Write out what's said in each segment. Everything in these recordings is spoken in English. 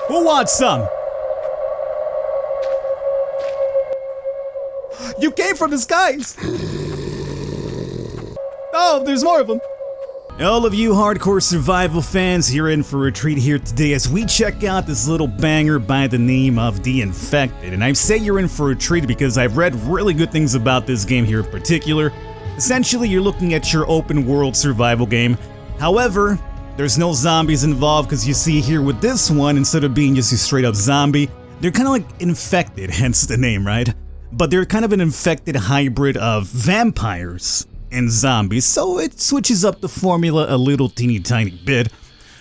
Who wants some? You came from the skies! Oh, there's more of them. All of you hardcore survival fans, you're in for a treat here today as we check out this little banger by the name of The Infected. And I say you're in for a treat because I've read really good things about this game here in particular. Essentially, you're looking at your open world survival game. However, there's no zombies involved because you see here with this one, instead of being just a straight up zombie, they're kind of like infected, hence the name, right? But they're kind of an infected hybrid of vampires and zombies, so it switches up the formula a little teeny tiny bit.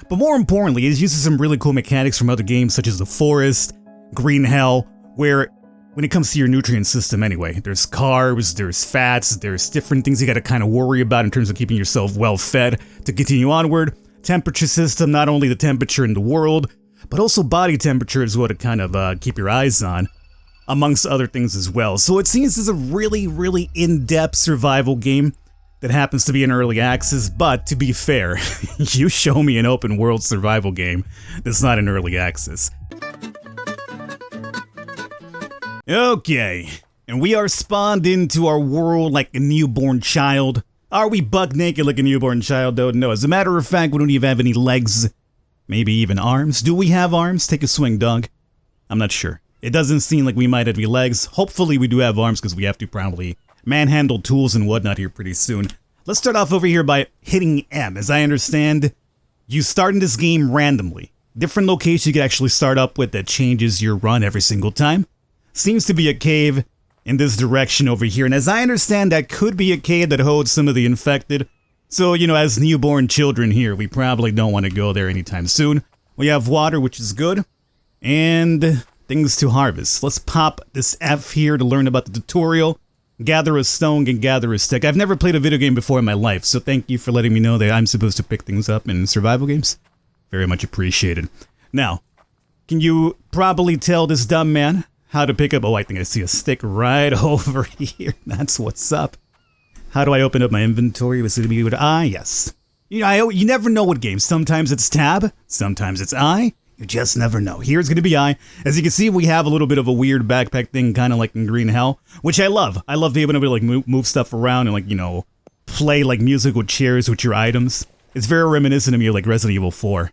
But more importantly, it uses some really cool mechanics from other games such as The Forest, Green Hell, where when it comes to your nutrient system anyway, there's carbs, there's fats, there's different things you gotta kind of worry about in terms of keeping yourself well fed to continue onward. Temperature system, not only the temperature in the world, but also body temperature is what to kind of keep your eyes on, amongst other things as well. So it seems this is a really, really in-depth survival game that happens to be in early access, but to be fair, you show me an open world survival game that's not in early access. Okay, and we are spawned into our world like a newborn child. Are we buck naked like a newborn child though? No, as a matter of fact, we don't even have any legs. Maybe even arms. Do we have arms? Take a swing, dog. I'm not sure. It doesn't seem like we might have any legs. Hopefully we do have arms because we have to probably manhandle tools and whatnot here pretty soon. Let's start off over here by hitting M. As I understand, you start in this game randomly. Different locations you can actually start up with that changes your run every single time. Seems to be a cave in this direction over here, and as I understand, that could be a cave that holds some of the infected. So, you know, as newborn children here, we probably don't want to go there anytime soon. We have water, which is good, and things to harvest. Let's pop this F here to learn about the tutorial. Gather a stone and gather a stick. I've never played a video game before in my life, so thank you for letting me know that I'm supposed to pick things up in survival games. Very much appreciated. Now, can you probably tell this dumb man how to pick up... Oh, I think I see a stick right over here. That's what's up. How do I open up my inventory? Was it with I? Yes. You know, you never know with games. Sometimes it's tab, sometimes it's I. You just never know. Here's going to be I. As you can see, we have a little bit of a weird backpack thing, kind of like in Green Hell, which I love. I love being able to like move stuff around and like, you know, play like musical chairs with your items. It's very reminiscent of me of like Resident Evil 4.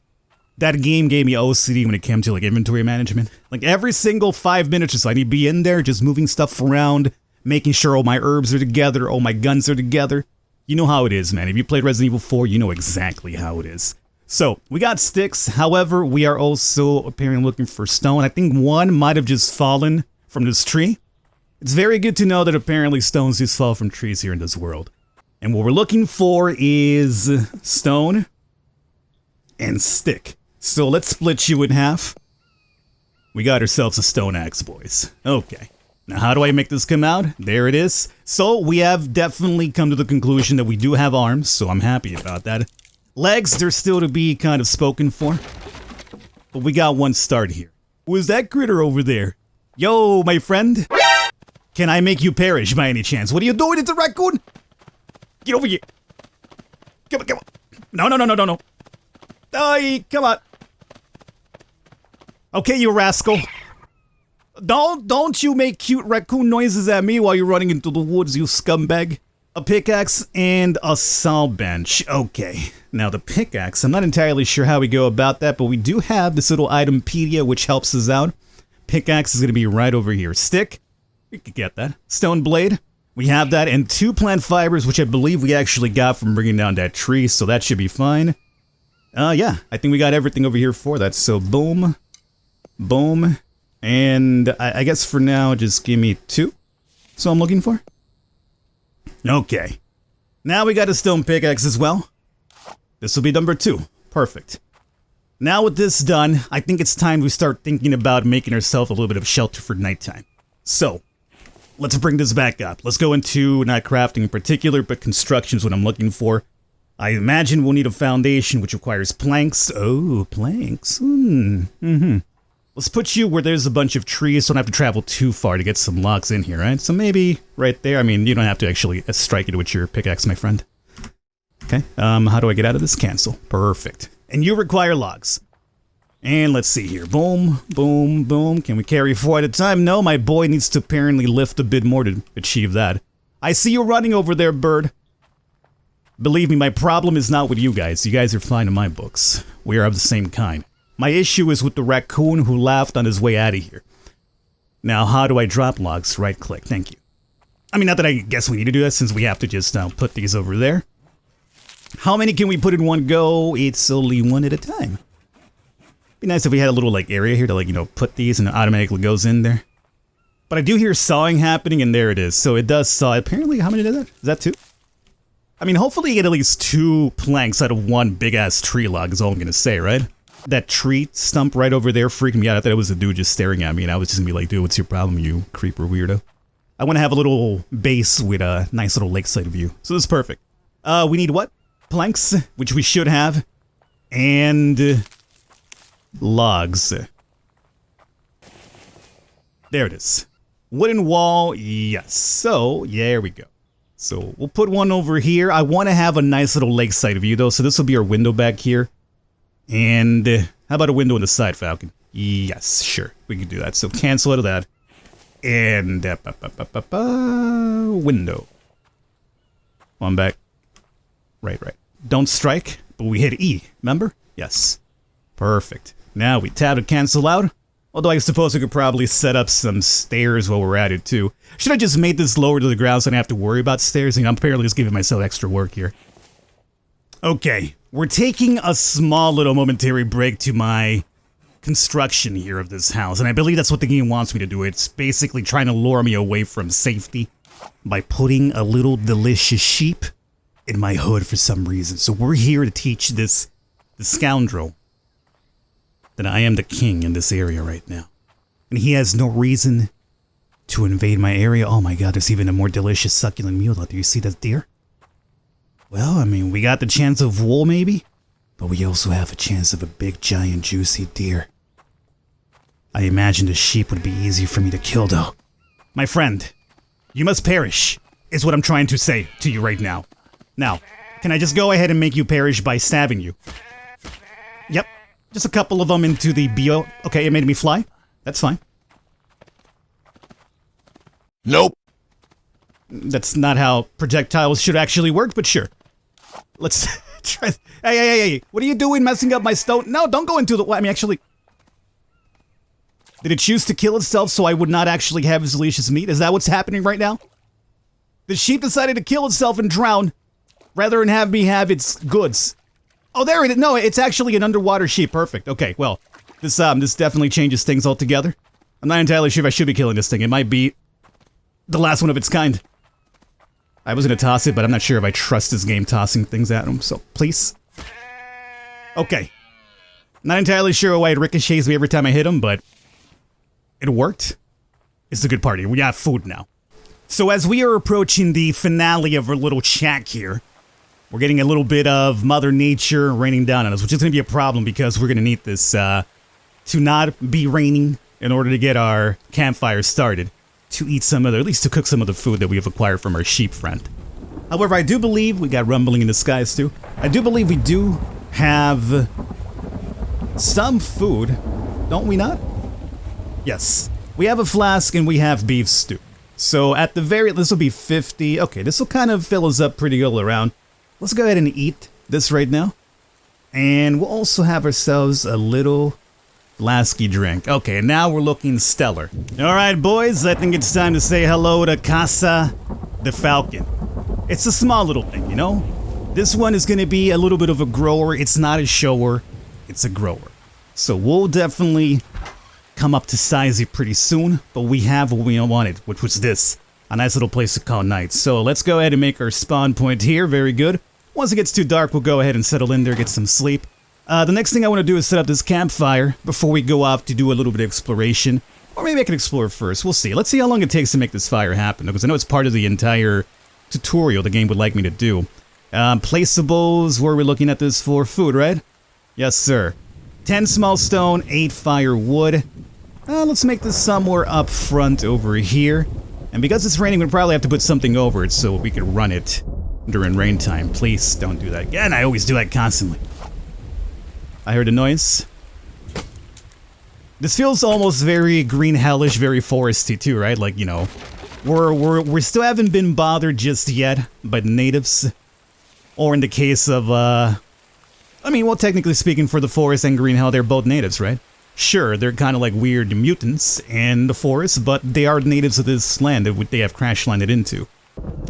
That game gave me OCD when it came to like inventory management. Like every single 5 minutes or so, I need to be in there just moving stuff around, making sure all my herbs are together, all my guns are together. You know how it is, man. If you played Resident Evil 4, you know exactly how it is. So, we got sticks, however, we are also apparently looking for stone. I think one might have just fallen from this tree. It's very good to know that apparently stones just fall from trees here in this world. And what we're looking for is stone and stick. So let's split you in half. We got ourselves a stone axe, boys. Okay. Now how do I make this come out? There it is. So we have definitely come to the conclusion that we do have arms, so I'm happy about that. Legs, they're still to be kind of spoken for. But we got one start here. Who is that critter over there? Yo, my friend. Can I make you perish by any chance? What are you doing? It's a raccoon! Get over here. Come on, come on. No. Ay, come on. Okay, you rascal. Don't you make cute raccoon noises at me while you're running into the woods, you scumbag. A pickaxe and a saw bench. Okay. Now the pickaxe, I'm not entirely sure how we go about that, but we do have this little itempedia which helps us out. Pickaxe is going to be right over here. Stick, we could get that. Stone blade, we have that. And 2 plant fibers, which I believe we actually got from bringing down that tree, so that should be fine. Yeah, I think we got everything over here for that. So boom, boom, and I guess for now, just give me 2. That's what I'm looking for. Okay. Now we got a stone pickaxe as well. This will be number 2. Perfect. Now with this done, I think it's time we start thinking about making ourselves a little bit of shelter for nighttime. So, let's bring this back up. Let's go into not crafting in particular, but construction is what I'm looking for. I imagine we'll need a foundation, which requires planks. Oh, planks. Let's put you where there's a bunch of trees, so I don't have to travel too far to get some logs in here, right? So maybe right there. I mean, you don't have to actually strike it with your pickaxe, my friend. Okay, how do I get out of this? Cancel. Perfect. And you require logs. And let's see here. Boom, boom, boom. Can we carry 4 at a time? No, my boy needs to apparently lift a bit more to achieve that. I see you running over there, bird. Believe me, my problem is not with you guys. You guys are fine in my books. We are of the same kind. My issue is with the raccoon who laughed on his way out of here. Now, how do I drop logs? Right click. Thank you. I mean, not that I guess we need to do that since we have to just put these over there. How many can we put in one go? It's only one at a time. Be nice if we had a little like area here to like, you know, put these and it automatically goes in there. But I do hear sawing happening and there it is. So it does saw. Apparently, how many is that? Is that 2? I mean, hopefully you get at least 2 planks out of one big ass tree log is all I'm gonna say, right? That tree stump right over there freaked me out. I thought it was a dude just staring at me and I was just gonna be like, dude, what's your problem, you creeper weirdo? I want to have a little base with a nice little lakeside view. So this is perfect. We need what? Planks, which we should have. And logs. There it is. Wooden wall, yes. So, yeah, there we go. So we'll put one over here. I want to have a nice little lakeside view though, so this will be our window back here. And how about a window on the side, Falcon? Yes, sure, we can do that. So cancel out of that. And window. One back. Right. Don't strike, but we hit E, remember? Yes. Perfect. Now we tab to cancel out. Although I suppose we could probably set up some stairs while we're at it too. Should I just make this lower to the ground so I don't have to worry about stairs? I'm apparently just giving myself extra work here. Okay, we're taking a small little momentary break to my construction here of this house, and I believe that's what the game wants me to do. It's basically trying to lure me away from safety by putting a little delicious sheep in my hood for some reason. So we're here to teach the scoundrel that I am the king in this area right now. And he has no reason to invade my area. Oh my god, there's even a more delicious succulent meal out there. You see that deer? Well, I mean, we got the chance of wool maybe, but we also have a chance of a big, giant, juicy deer. I imagine the sheep would be easy for me to kill though. My friend, you must perish, is what I'm trying to say to you right now. Now, can I just go ahead and make you perish by stabbing you? Yep. Just a couple of them into the bio. Okay, it made me fly. That's fine. Nope. That's not how projectiles should actually work, but sure. Let's try. Hey. What are you doing messing up my stone? No, don't go into the... I mean, actually... Did it choose to kill itself so I would not actually have its delicious meat? Is that what's happening right now? The sheep decided to kill itself and drown rather than have me have its goods. Oh, there it is. No, it's actually an underwater sheep. Perfect. Okay, well, this definitely changes things altogether. I'm not entirely sure if I should be killing this thing. It might be the last one of its kind. I was gonna toss it, but I'm not sure if I trust this game tossing things at him, so please. Okay. Not entirely sure why it ricochets me every time I hit him, but it worked. It's the good part here. We got food now. So as we are approaching the finale of our little shack here, we're getting a little bit of Mother Nature raining down on us, which is going to be a problem because we're going to need this to not be raining in order to get our campfire started, to eat some of the, at least to cook some of the food that we have acquired from our sheep friend. However, I do believe we got rumbling in the skies too. I do believe we do have some food, don't we not? Yes, we have a flask and we have beef stew. So at the very, this will be 50. Okay, this will kind of fill us up pretty good all around. Let's go ahead and eat this right now. And we'll also have ourselves a little flasky drink. Okay, now we're looking stellar. All right, boys, I think it's time to say hello to Casa the Falcon. It's a small little thing, you know? This one is going to be a little bit of a grower. It's not a shower, it's a grower. So we'll definitely come up to size it pretty soon, but we have what we wanted, which was this. A nice little place to call night. So let's go ahead and make our spawn point here. Very good. Once it gets too dark, we'll go ahead and settle in there, get some sleep. The next thing I want to do is set up this campfire before we go off to do a little bit of exploration. Or maybe I can explore first. We'll see. Let's see how long it takes to make this fire happen, because I know it's part of the entire tutorial the game would like me to do. Placeables, where are we looking at this for? Food, right? Yes, sir. 10 small stone, 8 firewood. Let's make this somewhere up front over here. And because it's raining, we'll probably have to put something over it so we can run it during rain time. Please don't do that again. I always do that constantly. I heard a noise. This feels almost very green hellish, very foresty too, right? Like, you know, we still haven't been bothered just yet by the natives. Or in the case of, I mean, well, technically speaking, for the forest and green hell, they're both natives, right? Sure, they're kind of like weird mutants in the forest, but they are natives of this land that they have crash landed into.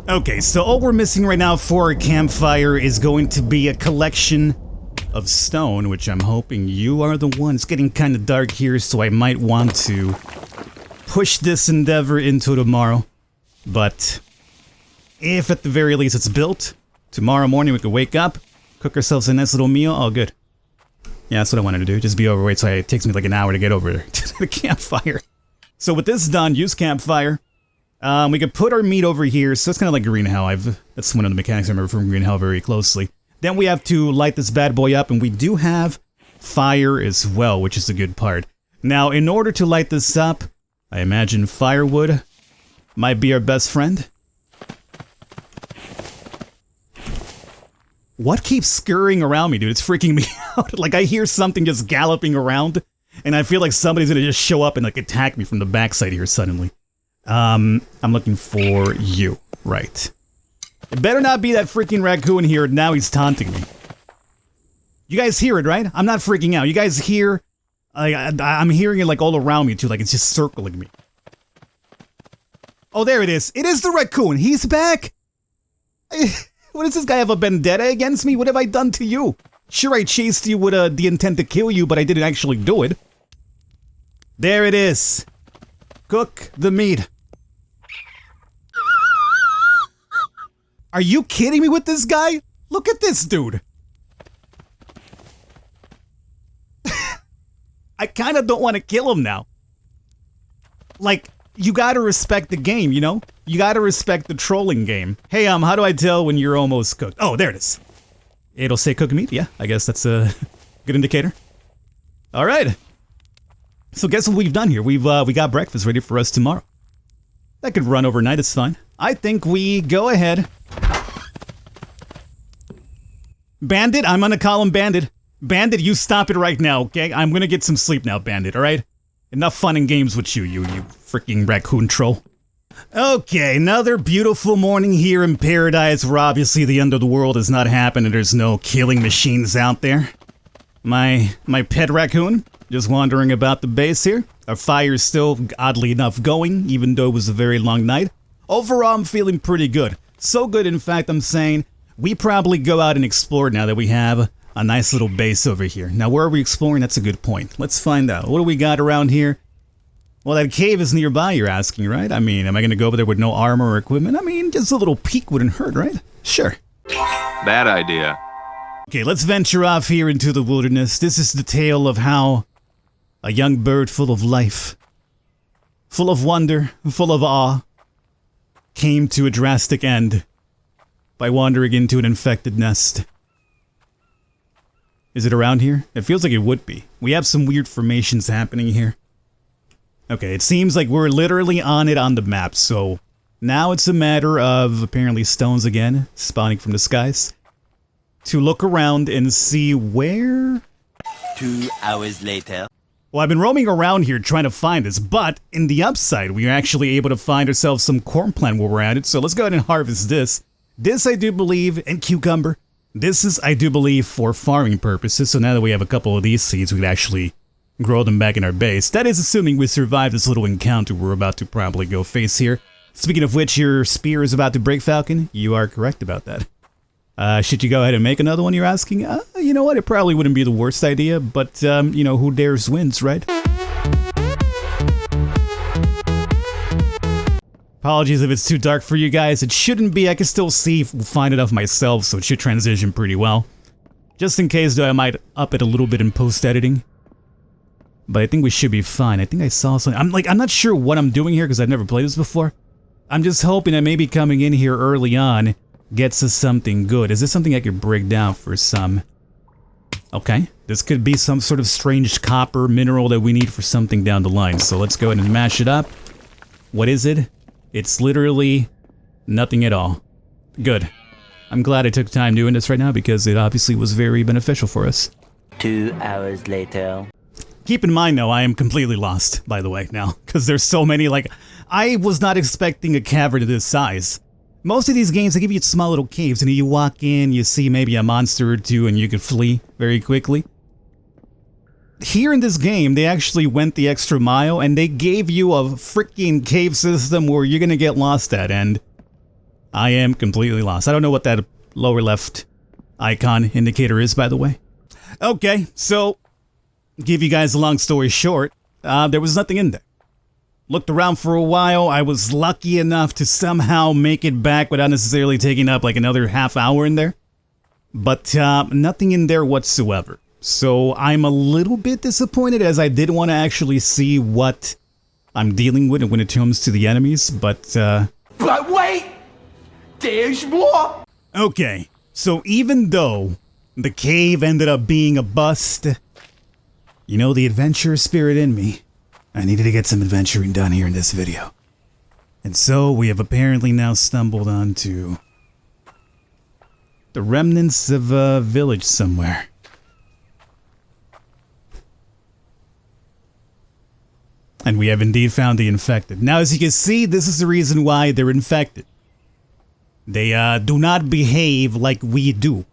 Okay, so all we're missing right now for a campfire is going to be a collection of stone, which I'm hoping you are the one. It's getting kind of dark here, so I might want to push this endeavor into tomorrow. But if at the very least it's built, tomorrow morning we could wake up, cook ourselves a nice little meal, all good. Yeah, that's what I wanted to do, just be overweight, so it takes me like an hour to get over to the campfire. So with this done, use campfire. We could put our meat over here, so it's kind of like green hell. That's one of the mechanics I remember from green hell very closely. Then we have to light this bad boy up, and we do have fire as well, which is a good part. Now, in order to light this up, I imagine firewood might be our best friend. What keeps scurrying around me, dude? It's freaking me out. Like, I hear something just galloping around, and I feel like somebody's gonna just show up and, like, attack me from the backside here suddenly. I'm looking for you. Right. It better not be that freaking raccoon here, now he's taunting me. You guys hear it, right? I'm not freaking out. You guys hear... I'm hearing it, like, all around me, too. Like, it's just circling me. Oh, there it is. It is the raccoon. He's back! What does this guy have a vendetta against me? What have I done to you? Sure, I chased you with the intent to kill you, but I didn't actually do it. There it is. Cook the meat. Are you kidding me with this guy? Look at this dude. I kind of don't want to kill him now. Like, you gotta respect the game, you know? You gotta respect the trolling game. Hey, how do I tell when you're almost cooked? Oh, there it is. It'll say cooked meat? Yeah, I guess that's a good indicator. Alright. So guess what we've done here? We got breakfast ready for us tomorrow. That could run overnight, it's fine. I think we go ahead. Bandit, I'm gonna call him Bandit. Bandit, you stop it right now, okay? I'm gonna get some sleep now, Bandit, alright? Enough fun and games with you freaking raccoon troll. Okay, another beautiful morning here in paradise where obviously the end of the world has not happened and there's no killing machines out there. My pet raccoon, just wandering about the base here. Our fire's still, oddly enough, going, even though it was a very long night. Overall, I'm feeling pretty good. So good, in fact, I'm saying we probably go out and explore now that we have a nice little base over here. Now, where are we exploring? That's a good point. Let's find out. What do we got around here? Well, that cave is nearby, you're asking, right? I mean, am I going to go over there with no armor or equipment? I mean, just a little peek wouldn't hurt, right? Sure. Bad idea. Okay, let's venture off here into the wilderness. This is the tale of how a young bird full of life, full of wonder, full of awe, came to a drastic end by wandering into an infected nest. Is it around here? It feels like it would be. We have some weird formations happening here. Okay, it seems like we're literally on it on the map, so now it's a matter of apparently stones again, spawning from the skies, to look around and see where... 2 hours later. Well, I've been roaming around here trying to find this, but in the upside, we are actually able to find ourselves some corn plant where we're at it, so let's go ahead and harvest this. This, I do believe, and cucumber. This is, I do believe, for farming purposes, so now that we have a couple of these seeds, we can actually grow them back in our base. That is assuming we survive this little encounter we're about to probably go face here. Speaking of which, your spear is about to break, Falcon. You are correct about that. Should you go ahead and make another one, you're asking? You know what, it probably wouldn't be the worst idea, but, you know, who dares wins, right? Apologies if it's too dark for you guys. It shouldn't be. I can still find enough myself, so it should transition pretty well. Just in case, though, I might up it a little bit in post-editing. But I think we should be fine. I think I saw something. I'm not sure what I'm doing here because I've never played this before. I'm just hoping that maybe coming in here early on gets us something good. Is this something I could break down for some? Okay. This could be some sort of strange copper mineral that we need for something down the line. So let's go ahead and mash it up. What is it? It's literally nothing at all. Good. I'm glad I took time doing this right now because it obviously was very beneficial for us. 2 hours later. Keep in mind, though, I am completely lost, by the way, now, because there's so many, like, I was not expecting a cavern of this size. Most of these games, they give you small little caves, and you walk in, you see maybe a monster or two, and you can flee very quickly. Here in this game, they actually went the extra mile, and they gave you a freaking cave system where you're gonna get lost at, and I am completely lost. I don't know what that lower left icon indicator is, by the way. Okay, so, give you guys a long story short, there was nothing in there. Looked around for a while. I was lucky enough to somehow make it back without necessarily taking up like another half hour in there. But nothing in there whatsoever. So I'm a little bit disappointed, as I did want to actually see what I'm dealing with when it comes to the enemies, but wait! There's more! Okay, so even though the cave ended up being a bust, you know, the adventure spirit in me, I needed to get some adventuring done here in this video. And so we have apparently now stumbled onto the remnants of a village somewhere. And we have indeed found the infected. Now, as you can see, this is the reason why they're infected. They do not behave like we do.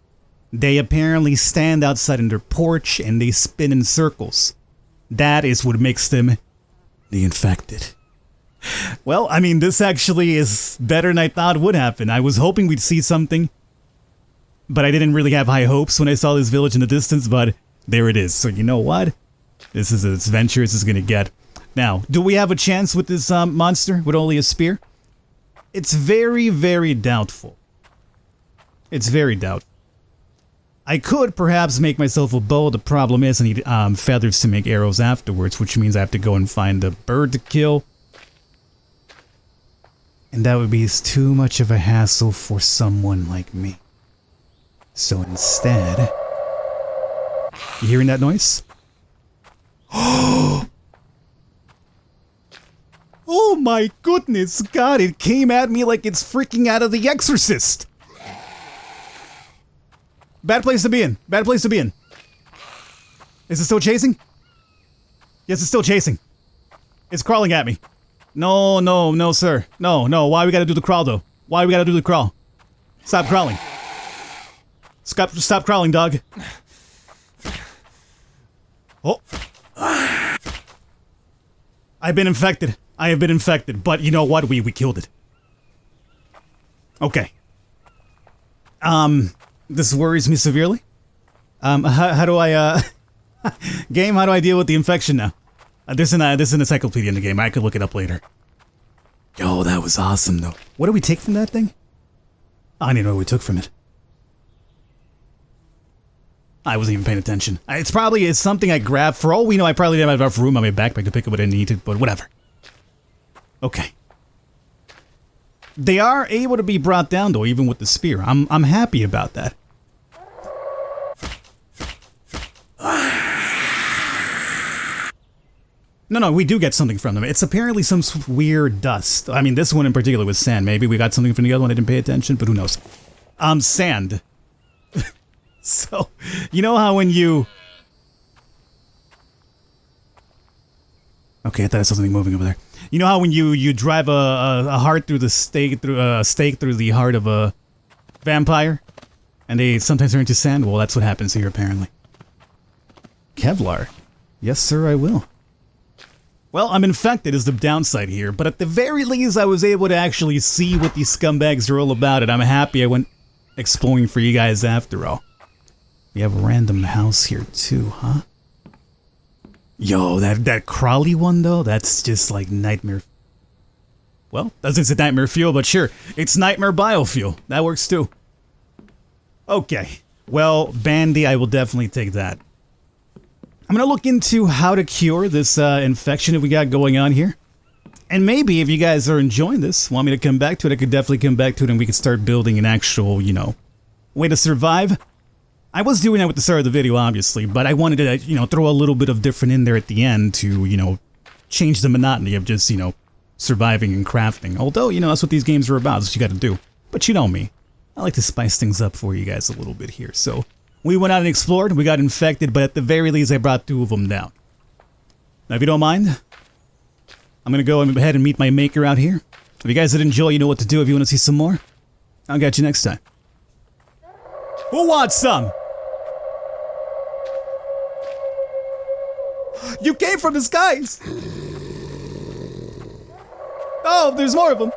They apparently stand outside on their porch and they spin in circles. That is what makes them the infected. Well, I mean, this actually is better than I thought would happen. I was hoping we'd see something, but I didn't really have high hopes when I saw this village in the distance, but there it is. So you know what? This is as adventure as it's gonna get. Now, do we have a chance with this monster with only a spear? It's very, very doubtful. It's very doubtful. I could perhaps make myself a bow. The problem is I need feathers to make arrows afterwards, which means I have to go and find a bird to kill. And that would be too much of a hassle for someone like me. So instead... You hearing that noise? Oh my goodness, God, it came at me like it's freaking out of The Exorcist. Bad place to be in. Bad place to be in. Is it still chasing? Yes, it's still chasing. It's crawling at me. No, no, no, sir. No, no. Why we gotta do the crawl, though? Why we gotta do the crawl? Stop crawling. Stop crawling, dog. Oh. I've been infected. I have been infected. But you know what? We killed it. Okay. This worries me severely. How do I, game, how do I deal with the infection now? There's an encyclopedia in the game. I could look it up later. Yo, that was awesome, though. What did we take from that thing? I don't even know what we took from it. I wasn't even paying attention. It's something I grabbed. For all we know, I probably didn't have enough room on my backpack to pick up what I needed, but whatever. Okay. They are able to be brought down, though, even with the spear. I'm happy about that. No, we do get something from them. It's apparently some weird dust. I mean, this one in particular was sand. Maybe we got something from the other one. I didn't pay attention, but who knows? Sand. So, you know how when you... Okay, I thought I saw something moving over there. You know how when you drive a heart through the stake through the heart of a vampire, and they sometimes turn into sand? Well, that's what happens here apparently. Kevlar. Yes, sir, I will. Well, I'm infected is the downside here, but at the very least I was able to actually see what these scumbags are all about, and I'm happy I went exploring for you guys after all. We have a random house here too, huh? Yo, that crawly one though, that's just like nightmare. Well, doesn't say nightmare fuel, but sure, it's nightmare biofuel. That works too. Okay, well, Bandy, I will definitely take that. I'm gonna look into how to cure this infection that we got going on here. And maybe if you guys are enjoying this, want me to come back to it, I could definitely come back to it and we could start building an actual, you know, way to survive. I was doing that with the start of the video, obviously, but I wanted to, you know, throw a little bit of different in there at the end to, you know, change the monotony of just, you know, surviving and crafting. Although, you know, that's what these games are about, that's what you gotta do. But you know me, I like to spice things up for you guys a little bit here. So, we went out and explored, we got infected, but at the very least I brought 2 of them down. Now, if you don't mind, I'm gonna go ahead and meet my maker out here. If you guys did enjoy, you know what to do. If you want to see some more, I'll catch you next time. Who wants some? You came from the skies! Oh, there's more of them.